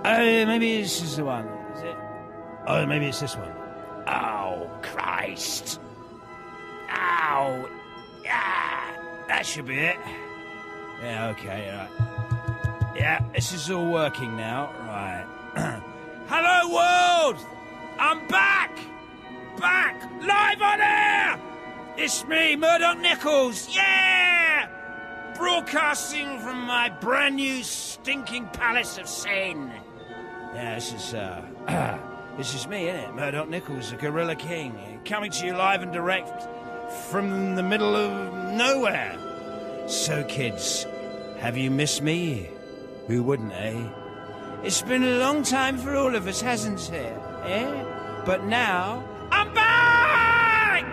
Maybe this is the one. Is it? Oh, maybe it's this one. Oh, Christ. Ow. Yeah, that should be it. Yeah, okay, right. Yeah, this is all working now. Right. Hello, world! I'm back! Back! Live on air! It's me, Murdoc Nichols, yeah! Broadcasting from my brand new stinking palace of sin. Yeah, this is me, innit? Murdoc Nichols, the Gorilla King, coming to you live and direct from the middle of nowhere. So, kids, have you missed me? Who wouldn't, eh? It's been a long time for all of us, hasn't it? Eh? But now, I'm back!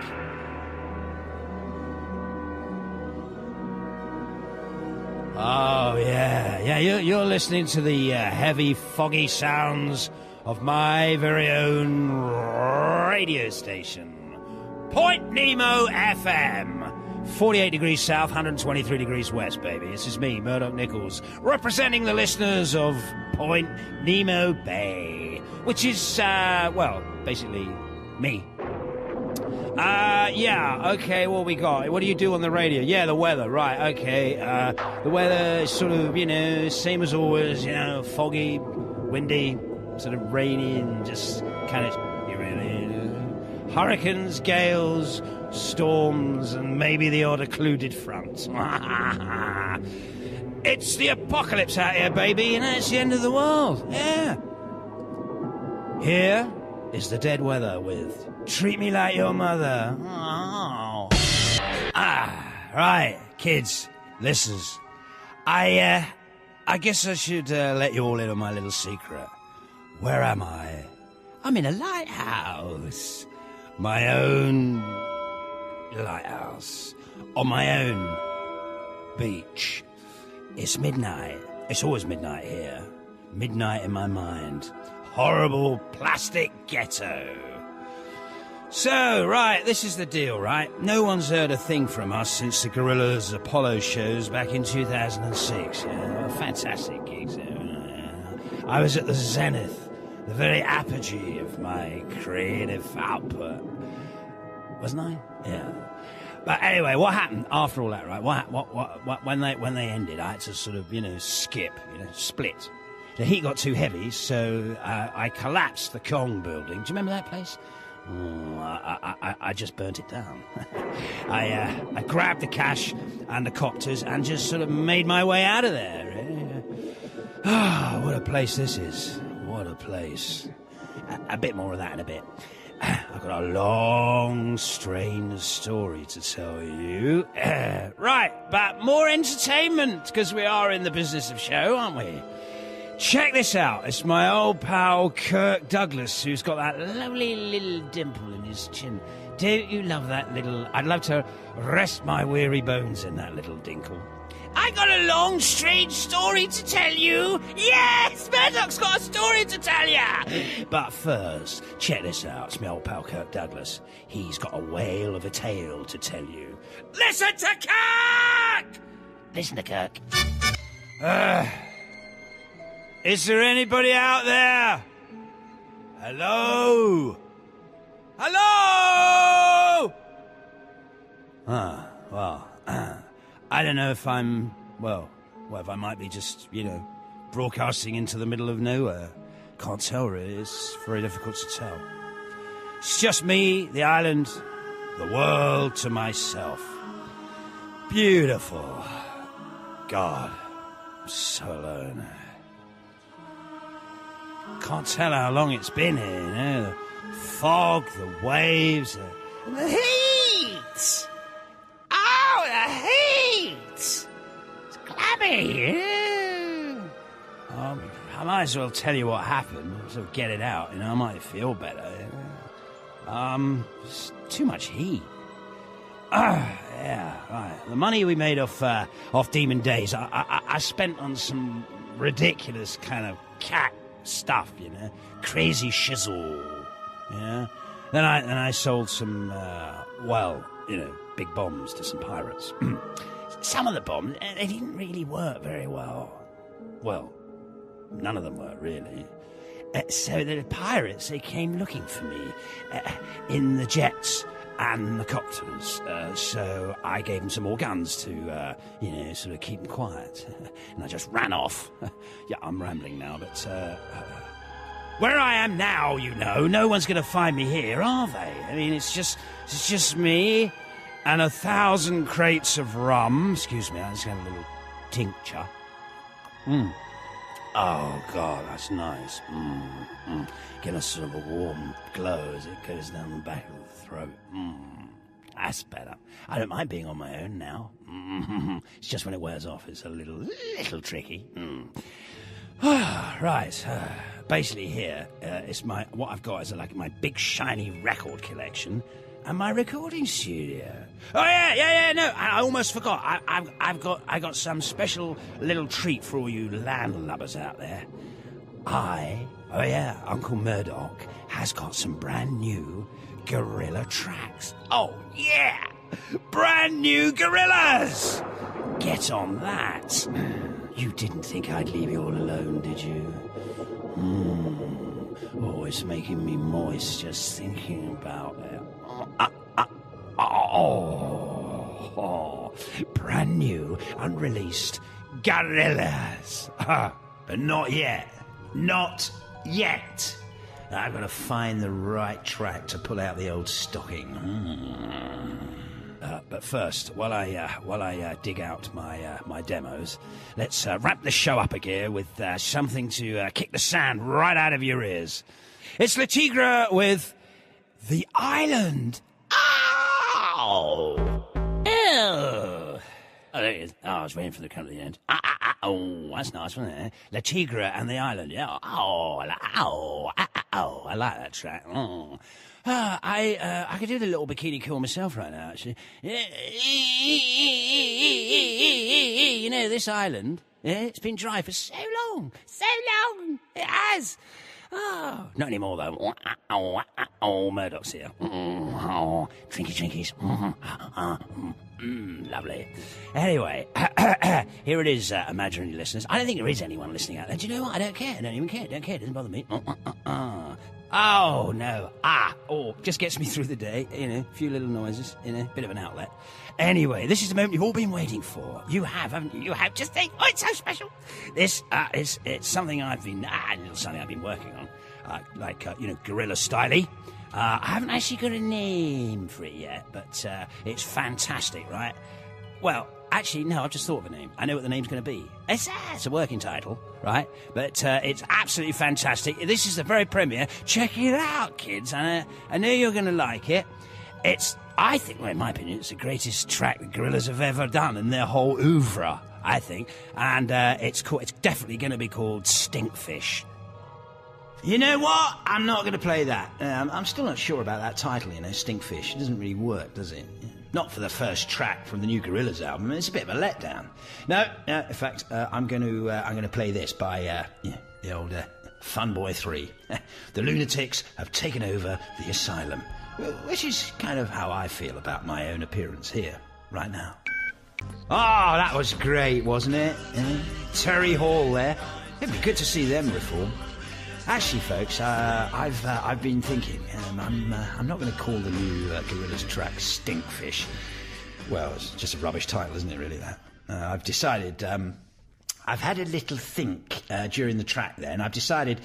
Oh, yeah, you're listening to the heavy, foggy sounds of my very own radio station. Point Nemo FM. 48 degrees south, 123 degrees west, baby. This is me, Murdoc Nichols, representing the listeners of Point Nemo Bay, which is, basically me. Yeah, okay, what we got? What do you do on the radio? Yeah, the weather, right, okay. The weather is sort of, same as always, foggy, windy, sort of rainy, and just kind of, hurricanes, gales, storms, and maybe the odd occluded front. It's the apocalypse out here, baby, it's the end of the world, yeah. Here is the dead weather with Treat Me Like Your Mother. Oh. Right, kids, listeners. I guess I should let you all in on my little secret. Where am I? I'm in a lighthouse. My own lighthouse. On my own beach. It's midnight. It's always midnight here. Midnight in my mind. Horrible plastic ghetto. So, right, this is the deal, right? No one's heard a thing from us since the Gorillaz Apollo shows back in 2006. Fantastic gigs. I was at the zenith, the very apogee of my creative output. Wasn't I? Yeah. But anyway, what happened after all that, right? What when they ended, I had to sort of, skip, split. The heat got too heavy, so I collapsed the Kong building. Do you remember that place? I just burnt it down. I grabbed the cash and the copters and just sort of made my way out of there. What a place this is. What a place. A bit more of that in a bit. I've got a long, strange story to tell you. Right, but more entertainment, because we are in the business of show, aren't we? Check this out. It's my old pal Kirk Douglas, who's got that lovely little dimple in his chin. Don't you love that little... I'd love to rest my weary bones in that little dinkle. I got a long, strange story to tell you. Yes, Murdoc's got a story to tell you. But first, check this out. It's my old pal Kirk Douglas. He's got a whale of a tale to tell you. Listen to Kirk! Listen to Kirk. Is there anybody out there? Hello? Hello? I don't know if I'm, if I might be just, broadcasting into the middle of nowhere. Can't tell, really. It's very difficult to tell. It's just me, the island, the world to myself. Beautiful. God, I'm so alone. Can't tell how long it's been here, The fog, the waves, the heat! Oh, the heat! It's clammy! I might as well tell you what happened, so get it out, I might feel better. It's too much heat. Yeah, right. The money we made off Demon Days, I spent on some ridiculous kind of cat stuff, crazy shizzle, Then I sold some, big bombs to some pirates. Some of the bombs, they didn't really work very well. Well, none of them were, really. So the pirates, they came looking for me in the jets and the copters. So I gave them some more guns to, sort of keep them quiet. And I just ran off. Yeah, I'm rambling now, but where I am now, no one's going to find me here, are they? I mean, it's just me and 1,000 crates of rum. Excuse me, I just have a little tincture. Oh, God, that's nice. Get a sort of a warm glow as it goes down the back of the throat. That's better. I don't mind being on my own now. It's just when it wears off, it's a little tricky. Right. Basically here, what I've got is like my big shiny record collection and my recording studio. Oh yeah. No, I almost forgot. I got some special little treat for all you landlubbers out there. Uncle Murdoc has got some brand new Gorilla tracks. Oh yeah, brand new Gorillaz. Get on that. You didn't think I'd leave you all alone, did you? Oh, it's making me moist just thinking about it. Brand new, unreleased Gorillaz. But not yet. Not yet. I've got to find the right track to pull out the old stocking. But first, while I dig out my demos, let's wrap the show up again with something to kick the sand right out of your ears. It's Le Tigre with The Island. Ow! Ew! Oh, there it is. Oh, I was waiting for the count at the end. Oh, that's nice, wasn't it? Le Tigre and the Island. Yeah. Oh, I like that track. Oh. I could do the little bikini call myself right now, actually. You know, this island, it's been dry for so long. So long. It has. Oh, not anymore, though. Oh, Murdoc's here. Oh, trinkies. Lovely. Anyway, here it is, imaginary listeners. I don't think there is anyone listening out there. Do you know what? I don't care. I don't even care. Don't care. It doesn't bother me. Oh, no. Just gets me through the day. A few little noises. Bit of an outlet. Anyway, this is the moment you've all been waiting for. You have, haven't you? You have. Just think. Oh, it's so special. This it's something I've been working on. Gorilla styley. I haven't actually got a name for it yet, but it's fantastic, right? Well, actually, no, I've just thought of a name. I know what the name's going to be. It's a working title, right? But it's absolutely fantastic. This is the very premiere. Check it out, kids. I know you're going to like it. I think, in my opinion, it's the greatest track the Gorillaz have ever done in their whole oeuvre, I think. And it's definitely going to be called Stinkfish. You know what? I'm not going to play that. I'm still not sure about that title, Stinkfish. It doesn't really work, does it? Not for the first track from the new Gorillaz album. It's a bit of a letdown. No. In fact, I'm going to play this by the old Fun Boy 3. The lunatics have taken over the asylum, which is kind of how I feel about my own appearance here right now. Oh, that was great, wasn't it? Terry Hall there. It'd be good to see them reform. Actually, folks, I've been thinking. I'm not going to call the new Gorillaz track Stinkfish. Well, it's just a rubbish title, isn't it? Really, that. I've decided. I've had a little think during the track there, and I've decided,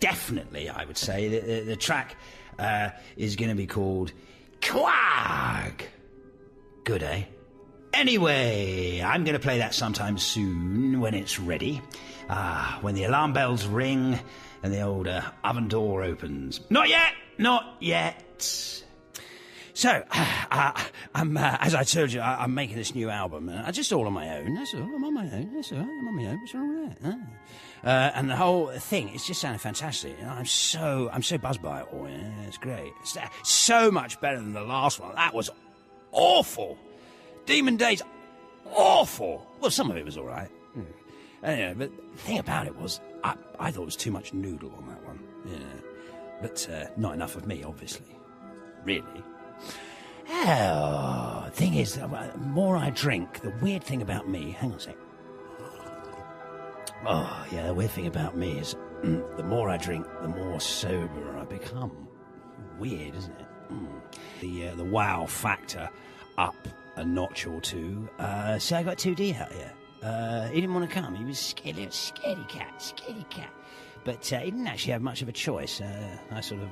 definitely, I would say the track is going to be called Quag. Good, eh? Anyway, I'm going to play that sometime soon when it's ready. When the alarm bells ring and the old oven door opens. Not yet. So, as I told you, I'm making this new album. Just all on my own. That's all. I'm on my own. That's all right. I'm on my own. What's wrong with that? And the whole thing, it's just sounding fantastic. I'm so buzzed by it all. It's great. It's so much better than the last one. That was awful. Demon Days, awful. Well, some of it was all right. Anyway, but the thing about it was, I thought it was too much noodle on that one. But not enough of me, obviously. Really. Oh, thing is, the more I drink, the weird thing about me... Hang on a sec. Oh, yeah, the weird thing about me is the more I drink, the more sober I become. Weird, isn't it? The wow factor up a notch or two. So I got 2D out here. He didn't want to come. He was scared. Scaredy cat. But he didn't actually have much of a choice. I sort of,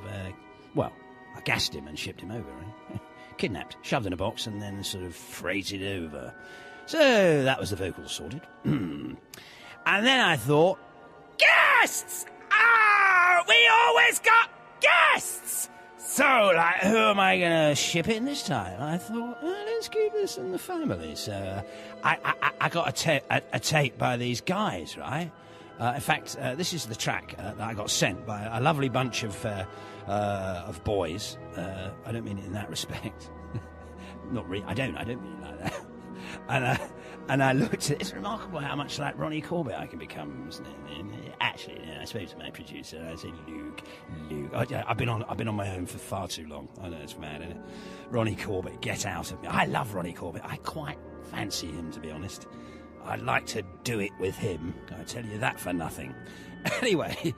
I gassed him and shipped him over. Right? Kidnapped, shoved in a box, and then sort of freighted over. So that was the vocals sorted. And then I thought, guests! Oh, we always got guests! So, like, who am I going to ship in this time? I thought, let's keep this in the family. So I got a tape by these guys, right? In fact, this is the track that I got sent by a lovely bunch of boys. I don't mean it in that respect. Not really. I don't mean it like that. And I looked at it. It's remarkable how much like Ronnie Corbett I can become, isn't it? Actually, I spoke to my producer. I said, Luke. I've been on my own for far too long. I know it's mad, isn't it? Ronnie Corbett, get out of me. I love Ronnie Corbett. I quite fancy him, to be honest. I'd like to do it with him. I tell you that for nothing. Anyway,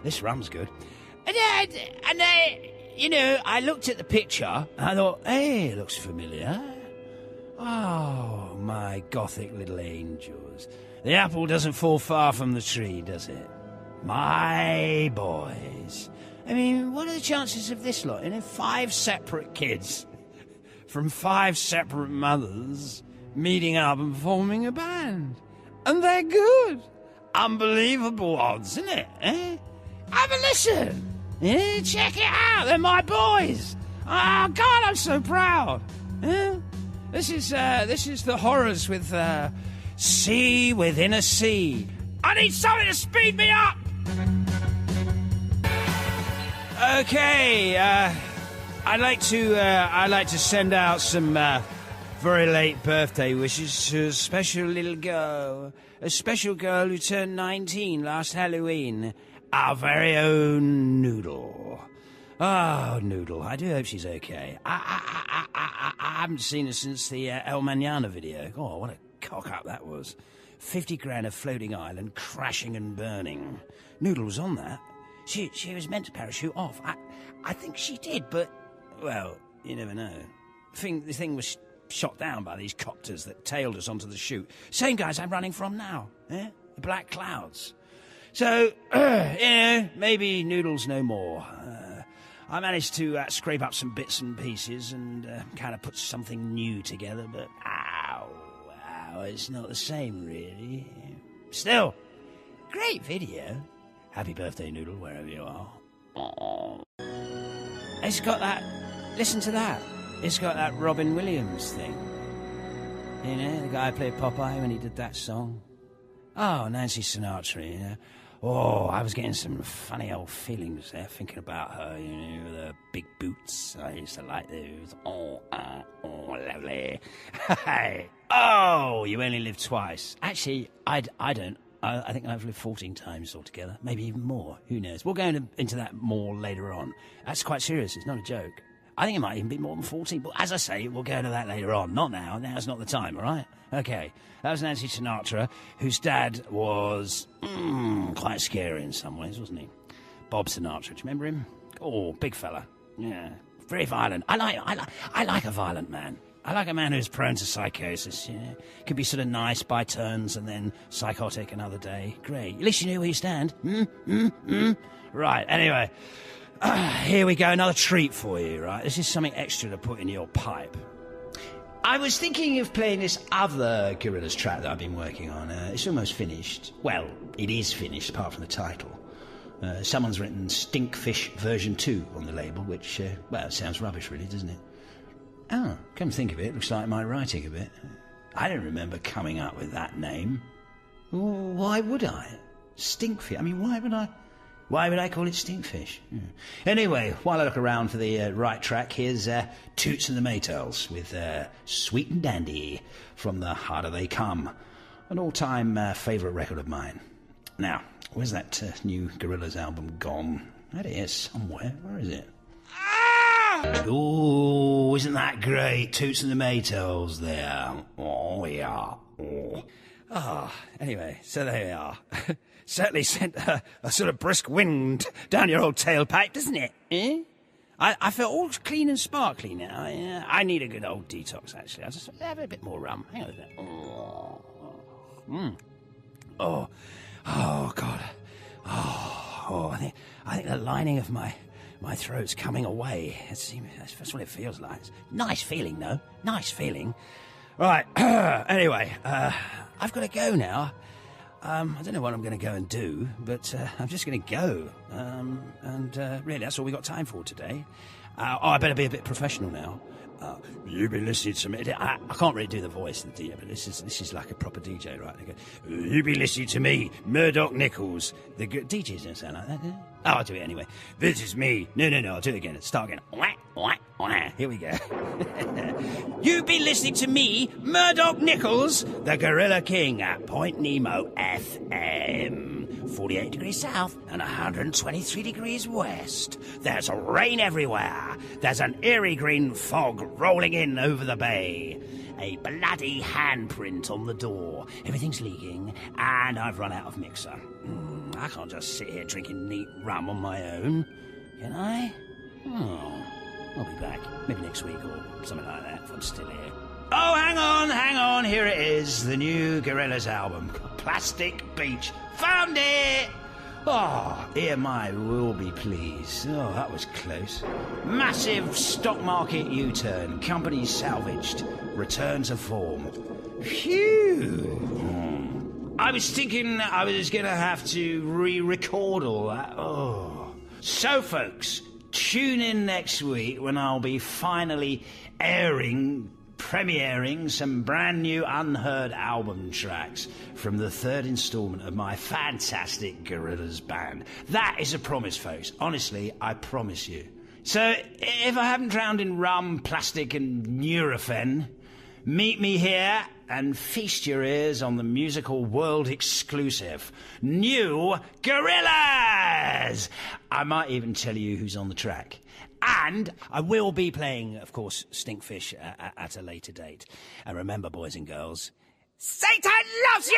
this rum's good. And I looked at the picture and I thought, hey, it looks familiar. Oh, my gothic little angels. The apple doesn't fall far from the tree, does it? My boys. I mean, what are the chances of this lot? 5 separate kids from 5 separate mothers meeting up and forming a band. And they're good. Unbelievable odds, isn't it? Eh? Have a listen. Yeah, check it out. They're my boys. Oh, God, I'm so proud. Yeah? This is the Horrors with Sea Within a Sea. I need something to speed me up. Okay, I'd like to send out some very late birthday wishes to a special little girl, a special girl who turned 19 last Halloween. Our very own Noodle. Oh, Noodle, I do hope she's okay. I haven't seen her since the El Mañana video. Oh, what a cock-up that was. 50 grand of floating island, crashing and burning. Noodle was on that. She was meant to parachute off. I think she did, but, well, you never know. The thing was shot down by these copters that tailed us onto the chute. Same guys I'm running from now, eh? The Black Clouds. So, maybe Noodle's no more. I managed to scrape up some bits and pieces and kind of put something new together, but it's not the same, really. Still, great video. Happy birthday, Noodle, wherever you are. It's got that, listen to that. It's got that Robin Williams thing. You know, the guy who played Popeye when he did that song. Oh, Nancy Sinatra, you know. Oh, I was getting some funny old feelings there, thinking about her, you know, the big boots. I used to like those. Oh, lovely. Oh, you only live twice. Actually, I don't. I think I've lived 14 times altogether, maybe even more. Who knows? We'll go into that more later on. That's quite serious. It's not a joke. I think it might even be more than 14, but as I say, we'll go into that later on. Not now. Now's not the time, all right? Okay. That was Nancy Sinatra, whose dad was quite scary in some ways, wasn't he? Bob Sinatra. Do you remember him? Oh, big fella. Yeah. Very violent. I like a violent man. I like a man who's prone to psychosis, you know. Could be sort of nice by turns and then psychotic another day. Great. At least you know where you stand. Right, anyway. Here we go, another treat for you, right? This is something extra to put in your pipe. I was thinking of playing this other Gorillaz track that I've been working on. It's almost finished. Well, it is finished, apart from the title. Someone's written Stinkfish version 2 on the label, which, well, sounds rubbish, really, doesn't it? Oh, come to think of it, looks like my writing a bit. I don't remember coming up with that name. Why would I? Stinkfish. I mean, why would I call it Stinkfish? Anyway, while I look around for the right track, here's Toots and the Maytals with Sweet and Dandy from The Harder They Come, an all-time favourite record of mine. Now, where's that new Gorillaz album gone? That is somewhere. Where is it? Oh, isn't that great? Toots and the Maytals there. Oh, yeah. Oh. Anyway, so there we are. Certainly sent a sort of brisk wind down your old tailpipe, doesn't it? Eh? I feel all clean and sparkly now. Yeah, I need a good old detox, actually. I'll just have a bit more rum. Hang on a minute. Oh, God. I think the lining of my throat's coming away. That's what it feels like. Nice feeling, though. Nice feeling. Right. Anyway, I've got to go now. I don't know what I'm going to go and do, but I'm just going to go. And really, that's all we got time for today. I better be a bit professional now. You've been listening to me. I can't really do the voice of the DJ, but this is like a proper DJ, right? You've been listening to me, Murdoc Nichols. The DJ's don't sound like that, do they? Oh, I'll do it anyway. This is me. No, I'll do it again. Start again. Here we go. You've been listening to me, Murdoc Nichols, the Gorilla King at Point Nemo FM. 48 degrees south and 123 degrees west. There's rain everywhere. There's an eerie green fog rolling in over the bay. A bloody handprint on the door. Everything's leaking, and I've run out of mixer. I can't just sit here drinking neat rum on my own, can I? I'll be back, maybe next week or something like that, if I'm still here. Oh, hang on, here it is, the new Gorillaz album, Plastic Beach. Found it! Oh, EMI will be pleased. Oh, that was close. Massive stock market U-turn, company salvaged, return to form. Phew! I was thinking I was going to have to re-record all that. Oh. So, folks, tune in next week when I'll be finally premiering some brand new unheard album tracks from the third instalment of my fantastic Gorillaz band. That is a promise, folks. Honestly, I promise you. So, if I haven't drowned in rum, plastic and Nurofen, meet me here and feast your ears on the musical world exclusive new Gorillaz! I might even tell you who's on the track. And I will be playing, of course, Stinkfish at a later date. And remember, boys and girls, Satan loves you!